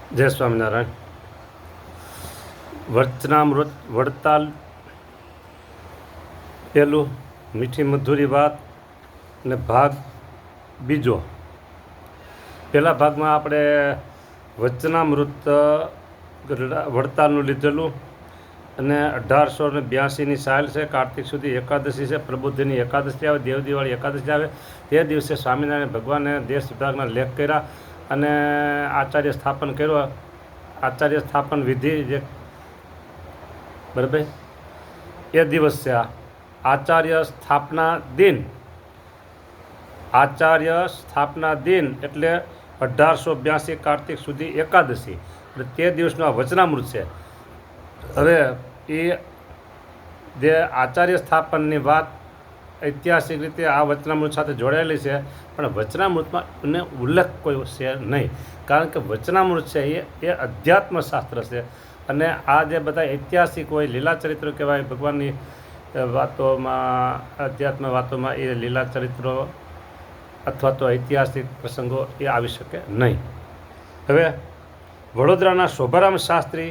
જય સ્વામિનારાયણ. વચનામૃત વડતાલ પહેલું, મીઠી મધુરી વાત અને ભાગ બીજો. પહેલા ભાગમાં આપણે વચનામૃત વડતાલનું લીધેલું અને 1882ની સાલ છે. કાર્તિક સુધી એકાદશી છે, પ્રબુદ્ધની એકાદશી આવે, દેવ દિવાળી એકાદશી આવે. તે દિવસે સ્વામિનારાયણ ભગવાને દેશ વિભાગના લેખ કર્યા અને આચાર્ય સ્થાપન કર્યો. આચાર્ય સ્થાપન વિધિ જે બરાબર એ દિવસ છે આ આચાર્ય સ્થાપના દિન. આચાર્ય સ્થાપના દિન એટલે 1882 કાર્તિક સુધી એકાદશી, એટલે તે દિવસનું આ વચનામૃત છે. હવે એ જે આચાર્ય સ્થાપનની વાત ઐતિહાસિક રીતે આ વચનામૃત સાથે જોડાયેલી છે, પણ વચનામૃતમાં એને ઉલ્લેખ કોઈ છે નહીં, કારણ કે વચનામૃત છે એ અધ્યાત્મ શાસ્ત્ર છે. અને આ જે બધા ઐતિહાસિક હોય, લીલા ચરિત્રો કહેવાય, ભગવાનની વાતોમાં, અધ્યાત્મ વાતોમાં એ લીલા ચરિત્રો અથવા તો ઐતિહાસિક પ્રસંગો એ આવી શકે નહીં. હવે વડોદરાના શોભારામ શાસ્ત્રી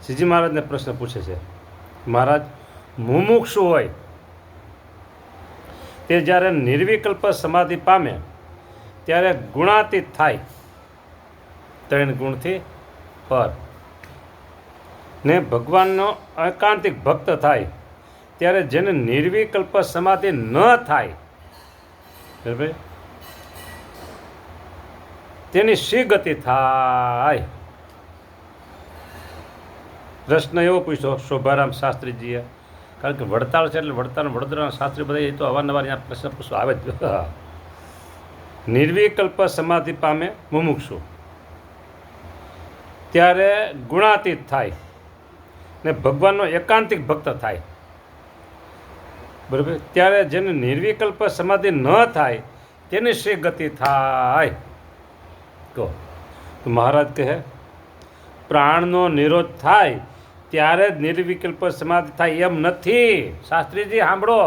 શ્રીજી મહારાજને પ્રશ્ન પૂછે છે, મહારાજ, મુમુક્ષુ હોય તે જ્યારે નિર્વિકલ્પ સમાધિ પામે ત્યારે ગુણાતીત થાય, 3 ગુણથી પર, ને ભગવાનનો એકાંતિક ભક્ત થાય ત્યારે જેને નિર્વિકલ્પ સમાધિ ન થાય, બરાબર, તેની શી ગતિ થાય? પ્રશ્ન એવો પૂછ્યો શોભારામ શાસ્ત્રીજીએ, કારણ કે વડતાલ છે એટલે વડોદરાના શાસ્ત્રી બધા એ તો અવારનવાર અહીંયા પ્રશ્ન પૂછવા આવે જ. નિર્વિકલ્પ સમાધિ પામે મુમુક્ષુ ત્યારે ગુણાતીત થાય ને ભગવાનનો એકાંતિક ભક્ત થાય, બરાબર, ત્યારે જેને નિર્વિકલ્પ સમાધિ ન થાય તેની શી ગતિ થાય? કહો. તો મહારાજ કહે, પ્રાણનો નિરોધ થાય ત્યારે જ નિર્વિકલ્પ સમાધિ થાય એમ નથી. શાસ્ત્રીજી સાંભળો,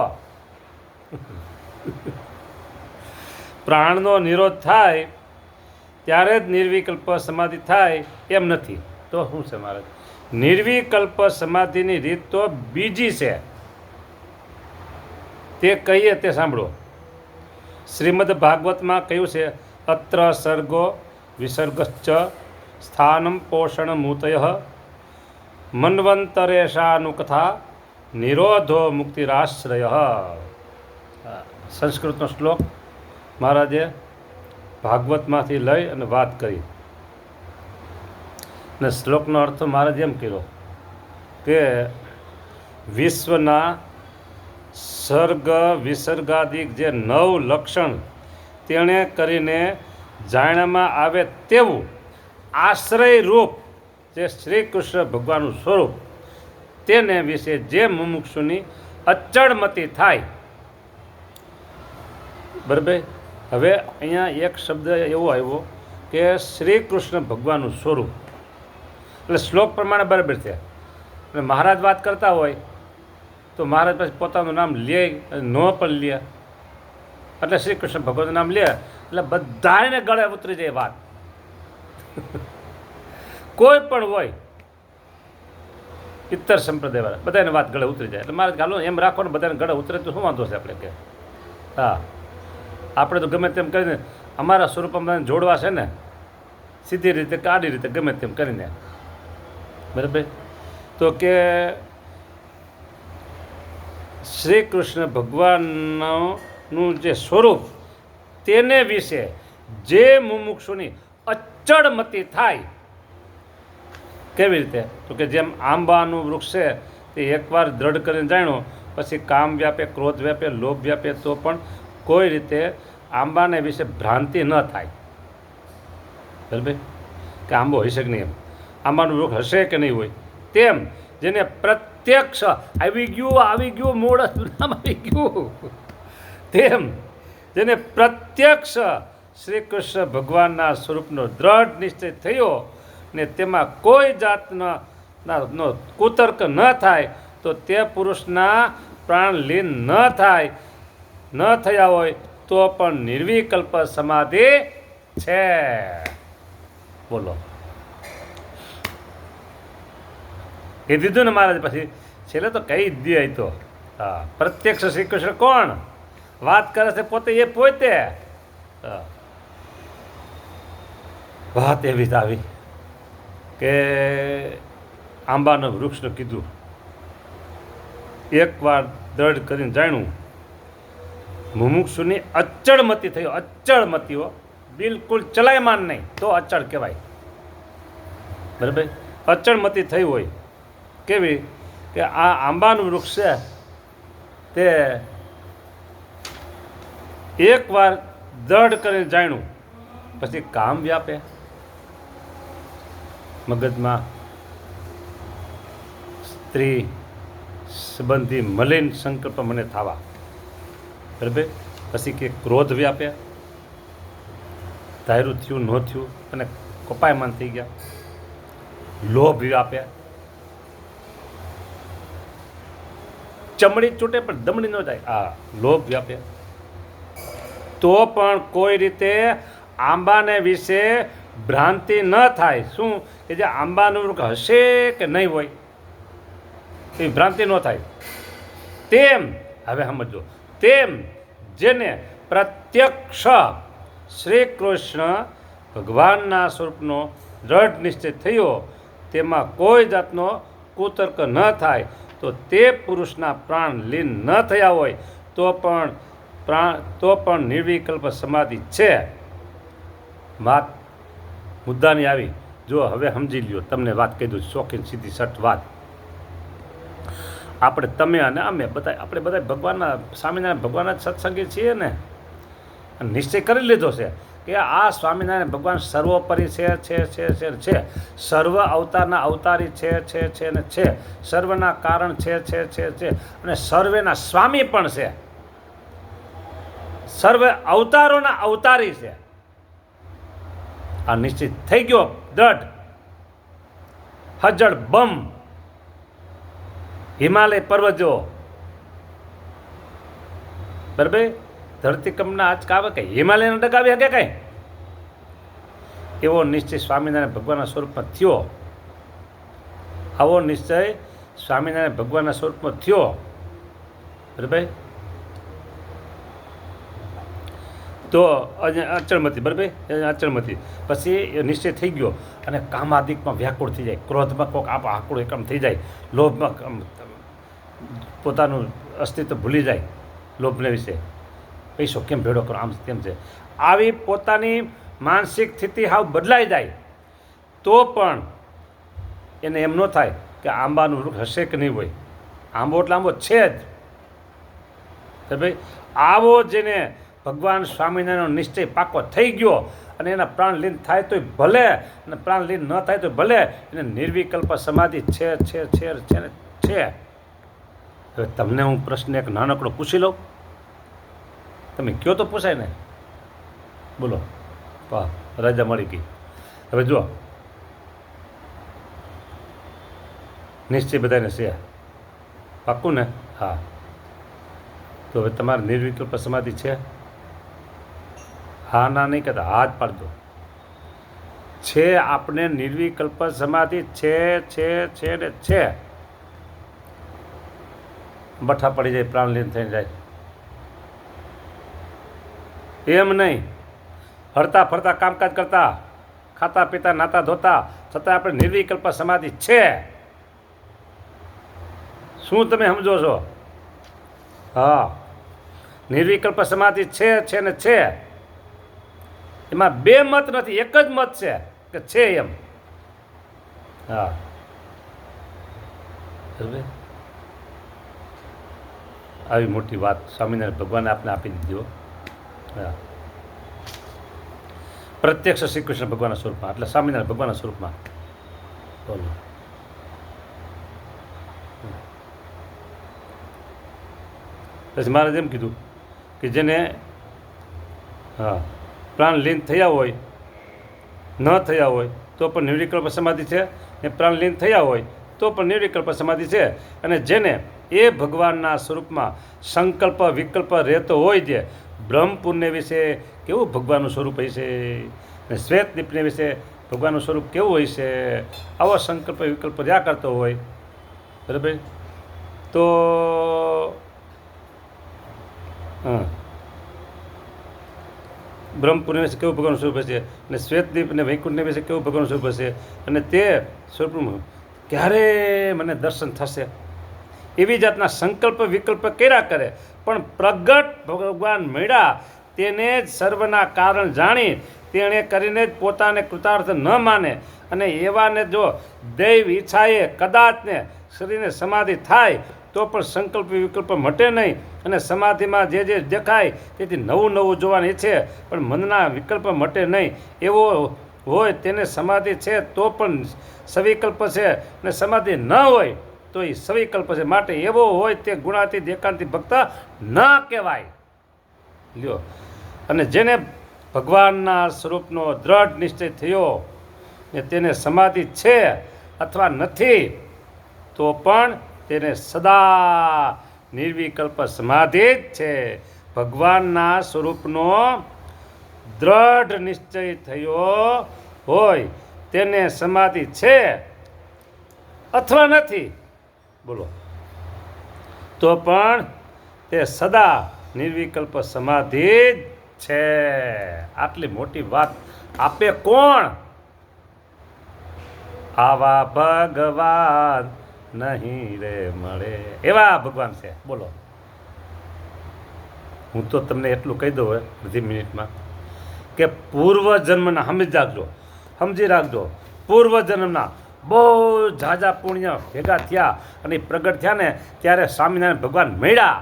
પ્રાણનો નિરોધ થાય ત્યારે જ નિર્વિકલ્પ સમાધિ થાય એમ નથી. તો શું છે મહારાજ? નિર્વિકલ્પ સમાધિની રીત તો બીજી છે, તે કહીએ તે સાંભળો. શ્રીમદ ભાગવતમાં કહ્યું છે, અત્ર સર્ગો વિસર્ગશ્ચ સ્થાનમ પોષણમૂતય મન્વંતરેશાનુકથા નિરોધો મુક્તિરાશ્રય. સંસ્કૃતનો શ્લોક મહારાજે ભાગવતમાંથી લઈ અને વાત કરી, અને શ્લોકનો અર્થ મહારાજ એમ કર્યો કે વિશ્વના સર્ગ વિસર્ગાદિક જે 9 લક્ષણ તેણે કરીને જાણવામાં આવે તેવું આશ્રય રૂપ જે શ્રી કૃષ્ણ ભગવાનનું સ્વરૂપ, તેને વિશે જે મુમુક્ષુની અચળમતી થાય, બરાબર. હવે અહીંયા એક શબ્દ એવો આવ્યો કે શ્રી કૃષ્ણ ભગવાનનું સ્વરૂપ, એટલે શ્લોક પ્રમાણે બરાબર છે. અને મહારાજ વાત કરતા હોય તો મહારાજ પછી પોતાનું નામ લે, ન પણ લે, એટલે શ્રી કૃષ્ણ ભગવાનનું નામ લે એટલે બધાને ગળે ઉતરી જાય વાત. કોઈ પણ હોય, ઇત્તર સંપ્રદાયવાળા બધાને વાત ગળે ઉતરી જાય. એટલે મહારાજ ગાલો એમ રાખો ને બધાને ગળે ઉતરે તો શું વાંધો છે આપણે? કે હા, આપણે તો ગમે તેમ કરીને અમારા સ્વરૂપમાં જોડવા છે ને, સીધી રીતે કે આડી રીતે ગમે તેમ કરીને, બરાબર. તો કે શ્રી કૃષ્ણ ભગવાનનું જે સ્વરૂપ તેને વિશે જે મુમુક્ષુની અચળમતી થાય, કેવી રીતે? તો કે જેમ આંબાનું વૃક્ષ છે તે એકવાર દ્રઢ કરીને જાણ્યો પછી કામ વ્યાપે, ક્રોધ વ્યાપે, લોભ વ્યાપે તો પણ કોઈ રીતે આંબાને વિશે ભ્રાંતિ ન થાય, બરાબર, કે આંબો હશે કે નહીં, એમ આંબાનું વૃક્ષ હશે કે નહીં હોય. તેમ જેને પ્રત્યક્ષ આવી ગયું મૂળ નામ આવી ગયું, તેમ જેને પ્રત્યક્ષ શ્રી કૃષ્ણ ભગવાનના સ્વરૂપનો દ્રઢ નિશ્ચય થયો ને તેમાં કોઈ જાતનો કુતર્ક ન થાય, તો તે પુરુષના પ્રાણ લીન ન થાય, ન થયા હોય તો પણ નિર્વિકલ્પ સમાધિ છે. બોલો. એ દીધું ને મહારાજ. પછી છેલ્લે તો કહી જ દે. તો હા, પ્રત્યક્ષ શ્રી કૃષ્ણ કોણ વાત કરે છે? પોતે, એ પોતે. વાત એવી જ આવી કે આંબાનું વૃક્ષનું કીધું, એકવાર દ્રઢ કરીને જાણ્યું, મુમુક્ષુની અચળમતી થયો. અચળમતીઓ બિલકુલ ચલાયમાન નહીં તો અચળ કહેવાય. બરાબર? અચળમતી થઈ હોય કેવી કે આ આંબાનું વૃક્ષ છે તે એકવાર દ્રઢ કરીને જાણ્યું પછી કામ વ્યાપે. મગજમાં સ્ત્રી સંબંધી મલિન સંકલ્પ મને થવા. બરાબર? પછી કે ક્રોધ વ્યાપે, ધાર્યું થયું ન થયું અને કપાયમાન થઈ ગયા. લોભ વ્યાપે, ચમડી છૂટે પણ દમડી ન જાય. આ લોભ વ્યાપે. તો પણ કોઈ રીતે આંબાને વિશે ભ્રાંતિ ન થાય. શું કે જે આંબાનું વૃક્ષ હશે કે નહીં હોય એ ભ્રાંતિ ન થાય. તેમ હવે સમજો, તેમ જેને પ્રત્યક્ષ શ્રી કૃષ્ણ ભગવાનના સ્વરૂપનો દ્રઢ નિશ્ચય થયો, તેમાં કોઈ જાતનો કુતર્ક ન થાય, તો તે પુરુષના પ્રાણ લીન ન થયા હોય તો પણ નિર્વિકલ્પ સમાધિ છે. વાત મુદ્દાની આવી. જો હવે સમજી લ્યો, તમને વાત કહી દઉં, શોખીન સીધી સટ વાત. આપણે, તમે અને અમે બધા, આપણે બધા ભગવાનના, સ્વામિનારાયણ ભગવાનના સત્સંગી છીએ ને. નિશ્ચય કરી લીધો છે કે આ સ્વામિનારાયણ ભગવાન સર્વોપરી છે. સર્વ અવતારના અવતારી છે ને છે. સર્વના કારણ છે અને સર્વેના સ્વામી પણ છે. સર્વે અવતારોના અવતારી છે. આ નિશ્ચિત થઈ ગયો દ્રઢ. હજળ બમ હિમાલય પર્વત જો. બરાબર? ધરતીકંપના આંચકા કે હિમાલયને ડગાવી શકે કઈ? એવો નિશ્ચય સ્વામિનારાયણ ભગવાનના સ્વરૂપમાં થયો. આવો નિશ્ચય સ્વામિનારાયણ ભગવાનના સ્વરૂપમાં થયો. બરાબર? તો અચળમતી. બરાબર? અચળમતી પછી એ નિશ્ચય થઈ ગયો અને કામાદિકમાં વ્યાકુળ થઈ જાય, ક્રોધમાં કોઈક આકુળ એકમ થઈ જાય, લોભમાં પોતાનું અસ્તિત્વ ભૂલી જાય, લોભને વિશે પૈસો કેમ ભેળો કરો, આમ કેમ છે, આવી પોતાની માનસિક સ્થિતિ હાવ બદલાઈ જાય. તો પણ એને એમ ન થાય કે આંબાનું વૃક્ષ હશે કે નહીં હોય. આંબો એટલે આંબો છે જ. ભાઈ, આવો જેને ભગવાન સ્વામિનારાયણનો નિશ્ચય પાકો થઈ ગયો અને એના પ્રાણ લીન થાય તોય ભલે અને પ્રાણ લીન ન થાય તો ભલે, એને નિર્વિકલ્પ સમાધિ છે. હવે તમને હું પ્રશ્ન એક નાનકડો પૂછી લઉં, તમે કયો તો પૂછાય ને. બોલો. વાહ, રજા મળી ગઈ. હવે જો, નિશ્ચય બધાને છે, પાક્કું ને? હા. તો હવે તમારે નિર્વિકલ્પ સમાધિ છે? હા ના નહીં કહેતા, હા જ પાડજો. છે, આપણે નિર્વિકલ્પ સમાધિ છે ને છે. બઠા પડી જાય, પ્રાણલીન થઈ જાય. એમ નહીં, હરતા ફરતા કામકાજ કરતા, ખાતા પીતા નાતા ધોતા છતાં આપણે નિર્વિકલ્પ સમાધિ છે. શું તમે સમજો છો? હા, નિર્વિકલ્પ સમાધિ છે ને છે. એમાં બે મત નથી, એક જ મત છે કે છે એમ. હા, આવી મોટી વાત સ્વામિનારાયણ ભગવાને આપને આપી દીધી. હા, પ્રત્યક્ષ શ્રી કૃષ્ણ ભગવાનના સ્વરૂપમાં, એટલે સ્વામિનારાયણ ભગવાનના સ્વરૂપમાં. બોલો. પછી મહારાજ એમ કીધું કે જેને હા પ્રાણ લીન થયા હોય, ન થયા હોય તો પણ નિર્વિકલ્પ સમાધિ છે, ને પ્રાણ લીન થયા હોય તો પણ નિર્વિકલ્પ સમાધિ છે. અને જેને એ ભગવાનના સ્વરૂપમાં સંકલ્પ વિકલ્પ રહેતો હોય, જે બ્રહ્મ પુણ્ય વિશે કેવું ભગવાનનું સ્વરૂપ હોય છે, ને શ્વેત દીપને વિશે ભગવાનનું સ્વરૂપ કેવું હોય છે, આવો સંકલ્પ વિકલ્પ રહ્યા કરતો હોય બરાબર. તો હા, બ્રહ્મપુરી વિશે કેવું ભગવાન સ્વરૂપ હશે, અને શ્વેતદીપ અને વૈકુંઠને વિશે કેવું ભગવાન સ્વરૂપ હશે, અને તે સ્વરૂપનું ક્યારે મને દર્શન થશે, એવી જાતના સંકલ્પ વિકલ્પ કર્યા કરે. પણ પ્રગટ ભગવાન મળ્યા તેને જ સર્વના કારણ જાણી તેણે કરીને જ પોતાને કૃતાર્થ ન માને, અને એવાને જો દૈવ ઈચ્છાએ કદાચને શરીરને સમાધિ થાય તો પણ સંકલ્પ વિકલ્પ મટે નહીં, અને સમાધિમાં જે જે દેખાય તેથી નવું નવું જોવાની ઈચ્છે પણ મનના વિકલ્પ મટે નહીં. એવો હોય તેને સમાધિ છે તો પણ સવિકલ્પ છે, અને સમાધિ ન હોય તો એ સવિકલ્પ છે. માટે એવો હોય તે ગુણાતીત એકાંતિક ભક્ત ન કહેવાય. લ્યો, અને જેને ભગવાનના સ્વરૂપનો દ્રઢ નિશ્ચય થયો ને તેને સમાધિ છે અથવા નથી તો પણ તેને સદા નિર્વિકલ્પ સમાધિ જ છે. ભગવાનના સ્વરૂપનો દ્રઢ નિશ્ચય થયો હોય તેને સમાધિ છે અથવા નથી, બોલો, તો પણ તે સદા નિર્વિકલ્પ સમાધિ જ છે. આટલી મોટી વાત આપે કોણ? આવા ભગવાન નહીં રે મળે, એવા ભગવાન છે. બોલો, હું તો તમને એટલું કહી દઉં બધી મિનિટમાં કે પૂર્વજન્મના સમજી રાખજો, પૂર્વજન્મના બહુ ઝાઝા પુણ્ય ભેગા થયા અને પ્રગટ થયા ને ત્યારે સ્વામિનારાયણ ભગવાન મળ્યા,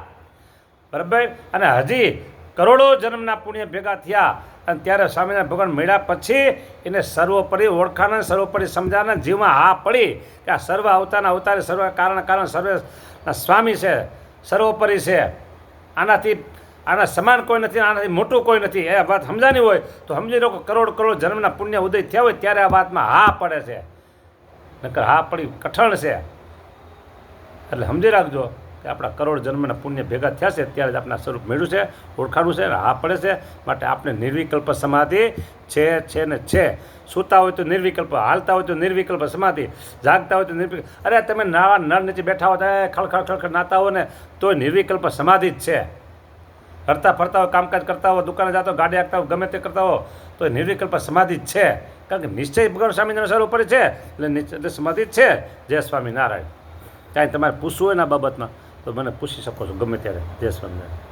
બરાબર. અને હજી કરોડો જન્મના પુણ્ય ભેગા થયા અને ત્યારે સ્વામિનારાયણ ભગવાન મળ્યા પછી એને સર્વોપરી ઓળખાણ, સર્વોપરી સમજાના જીવમાં હા પડી કે આ સર્વ અવતારના અવતારે, સર્વ કારણ સર્વે સ્વામી છે, સર્વોપરી છે, આના સમાન કોઈ નથી, આનાથી મોટું કોઈ નથી. એ વાત સમજાની હોય તો સમજી લો કે કરોડ કરોડ જન્મના પુણ્ય ઉદય થયા હોય ત્યારે આ વાતમાં હા પડે છે, નકર હા પડી કઠણ છે. એટલે સમજી રાખજો કે આપણા કરોડ જન્મના પુણ્ય ભેગા થયા છે ત્યારે જ આપણા સ્વરૂપ મેળવ્યું છે, ઓળખાણું છે, હા પડે છે. માટે આપણે નિર્વિકલ્પ સમાધિ છે ને છે. સૂતા હોય તો નિર્વિકલ્પ, હાલતા હોય તો નિર્વિકલ્પ સમાધિ, જાગતા હોય તો નિર્વિકલ્પ. અરે તમે નાવા નળ નીચે બેઠા હો તો ખળખળ નાતા હો ને તો નિર્વિકલ્પ સમાધિ જ છે. હરતા ફરતા હોય, કામકાજ કરતા હો, દુકાને જતા હો, ગાડી હાંકતા હો, ગમે તે કરતા હો તો નિર્વિકલ્પ સમાધિ જ છે. કારણ કે નિશ્ચય ભગવાન સ્વામિનારાયણ સર્વ ઉપર છે એટલે સમાધિ જ છે. જય સ્વામિનારાયણ. કાંઈ તમારે પૂછવું હોય ને આ બાબતમાં તો મને પૂછી શકો છો ગમે ત્યારે. જય સ્વામિનારાયણ.